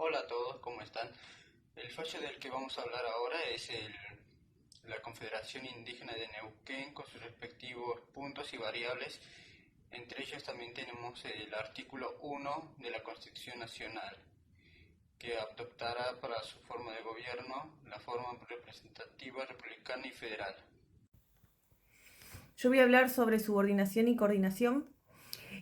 Hola a todos, ¿cómo están? El fallo del que vamos a hablar ahora es la Confederación Indígena de Neuquén con sus respectivos puntos y variables. Entre ellos también tenemos el artículo 1 de la Constitución Nacional, que adoptará para su forma de gobierno la forma representativa, republicana y federal. Yo voy a hablar sobre subordinación y coordinación.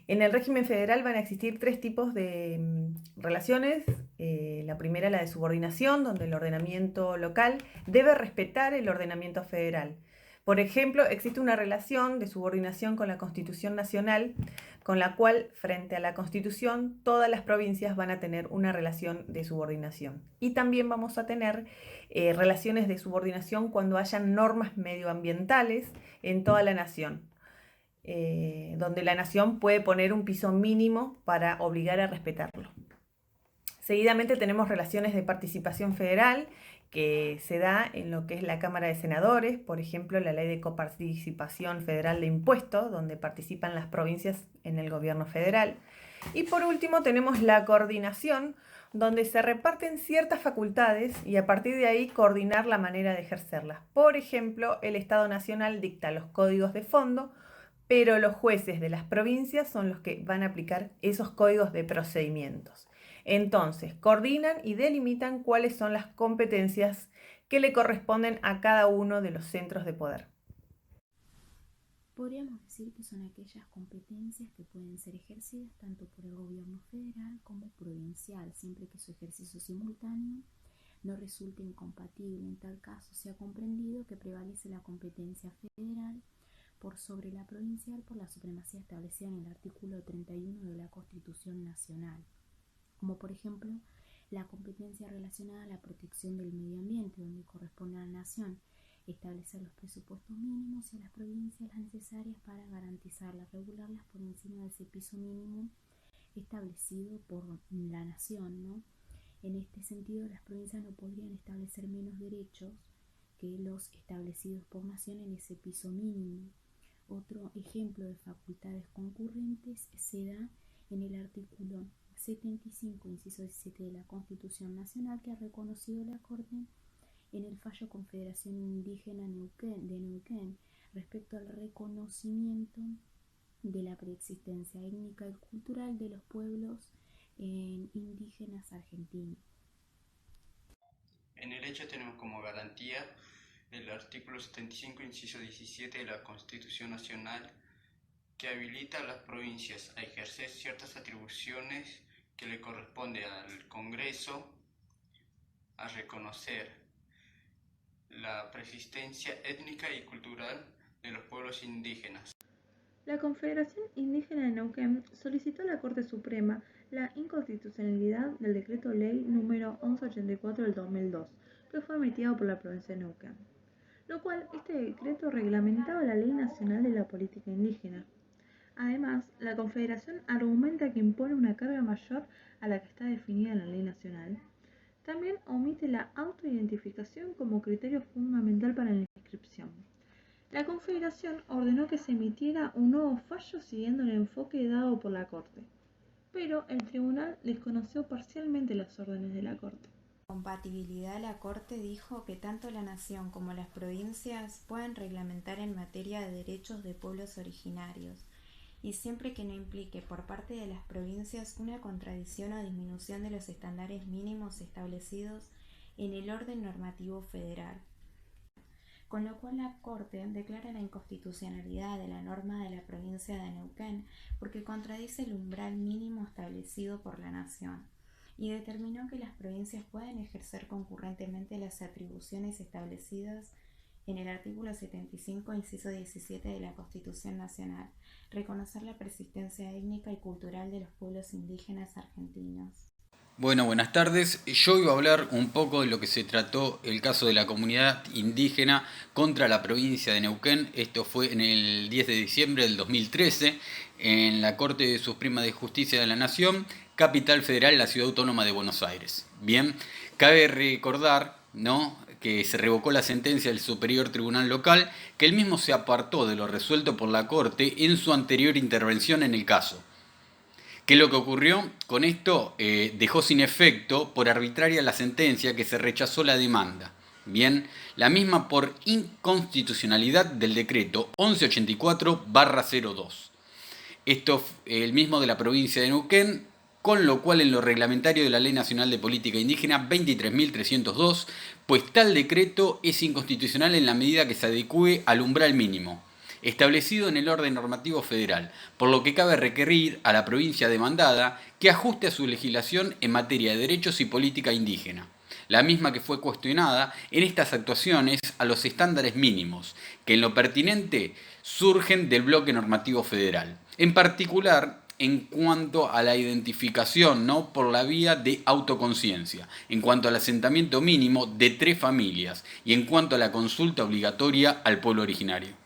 En el régimen federal van a existir tres tipos de relaciones. La primera, la de subordinación, donde el ordenamiento local debe respetar el ordenamiento federal. Por ejemplo, existe una relación de subordinación con la Constitución Nacional, con la cual, frente a la Constitución, todas las provincias van a tener una relación de subordinación. Y también vamos a tener relaciones de subordinación cuando hayan normas medioambientales en toda la nación. Donde la nación puede poner un piso mínimo para obligar a respetarlo. Seguidamente tenemos relaciones de participación federal que se da en lo que es la Cámara de Senadores, por ejemplo, la Ley de Coparticipación Federal de Impuestos, donde participan las provincias en el gobierno federal. Y por último tenemos la coordinación, donde se reparten ciertas facultades y a partir de ahí coordinar la manera de ejercerlas. Por ejemplo, el Estado Nacional dicta los códigos de fondo, pero los jueces de las provincias son los que van a aplicar esos códigos de procedimientos. Entonces, coordinan y delimitan cuáles son las competencias que le corresponden a cada uno de los centros de poder. Podríamos decir que son aquellas competencias que pueden ser ejercidas tanto por el gobierno federal como provincial, siempre que su ejercicio simultáneo no resulte incompatible. En tal caso, se ha comprendido que prevalece la competencia federal por sobre la provincial por la supremacía establecida en el artículo 31 de la Constitución Nacional, como por ejemplo la competencia relacionada a la protección del medio ambiente, donde corresponde a la nación establecer los presupuestos mínimos y a las provincias las necesarias para garantizarlas, regularlas por encima de ese piso mínimo establecido por la nación, ¿no? En este sentido, las provincias no podrían establecer menos derechos que los establecidos por nación en ese piso mínimo. Otro ejemplo de facultades concurrentes se da en el artículo 75, inciso 17 de la Constitución Nacional, que ha reconocido la Corte en el fallo Confederación Indígena de Neuquén respecto al reconocimiento de la preexistencia étnica y cultural de los pueblos indígenas argentinos. En el hecho tenemos como garantía el artículo 75, inciso 17 de la Constitución Nacional, que habilita a las provincias a ejercer ciertas atribuciones que le corresponde al Congreso, a reconocer la persistencia étnica y cultural de los pueblos indígenas. La Confederación Indígena de Neuquén solicitó a la Corte Suprema la inconstitucionalidad del Decreto Ley número 1184 del 2002, que fue emitido por la provincia de Neuquén, lo cual este decreto reglamentaba la Ley Nacional de la Política Indígena. Además, la Confederación argumenta que impone una carga mayor a la que está definida en la Ley Nacional. También omite la autoidentificación como criterio fundamental para la inscripción. La Confederación ordenó que se emitiera un nuevo fallo siguiendo el enfoque dado por la Corte, pero el tribunal desconoció parcialmente las órdenes de la Corte. Compatibilidad. La Corte dijo que tanto la nación como las provincias pueden reglamentar en materia de derechos de pueblos originarios, y siempre que no implique por parte de las provincias una contradicción o disminución de los estándares mínimos establecidos en el orden normativo federal. Con lo cual la Corte declara la inconstitucionalidad de la norma de la provincia de Neuquén porque contradice el umbral mínimo establecido por la nación, y determinó que las provincias pueden ejercer concurrentemente las atribuciones establecidas en el artículo 75, inciso 17 de la Constitución Nacional, reconocer la persistencia étnica y cultural de los pueblos indígenas argentinos. Bueno, buenas tardes. Yo iba a hablar un poco de lo que se trató el caso de la comunidad indígena contra la provincia de Neuquén. Esto fue en el 10 de diciembre del 2013 en la Corte Suprema de Justicia de la Nación, Capital Federal, la Ciudad Autónoma de Buenos Aires. Bien, cabe recordar, ¿no?, que se revocó la sentencia del Superior Tribunal Local, que el mismo se apartó de lo resuelto por la Corte en su anterior intervención en el caso. ¿Qué es lo que ocurrió? Con esto dejó sin efecto por arbitraria la sentencia que se rechazó la demanda. Bien, la misma por inconstitucionalidad del decreto 1184/02. Esto el mismo de la provincia de Neuquén, con lo cual en lo reglamentario de la Ley Nacional de Política Indígena 23.302, pues tal decreto es inconstitucional en la medida que se adecue al umbral mínimo establecido en el orden normativo federal, por lo que cabe requerir a la provincia demandada que ajuste a su legislación en materia de derechos y política indígena, la misma que fue cuestionada en estas actuaciones a los estándares mínimos, que en lo pertinente surgen del bloque normativo federal, en particular en cuanto a la identificación, ¿no?, por la vía de autoconciencia, en cuanto al asentamiento mínimo de 3 familias y en cuanto a la consulta obligatoria al pueblo originario.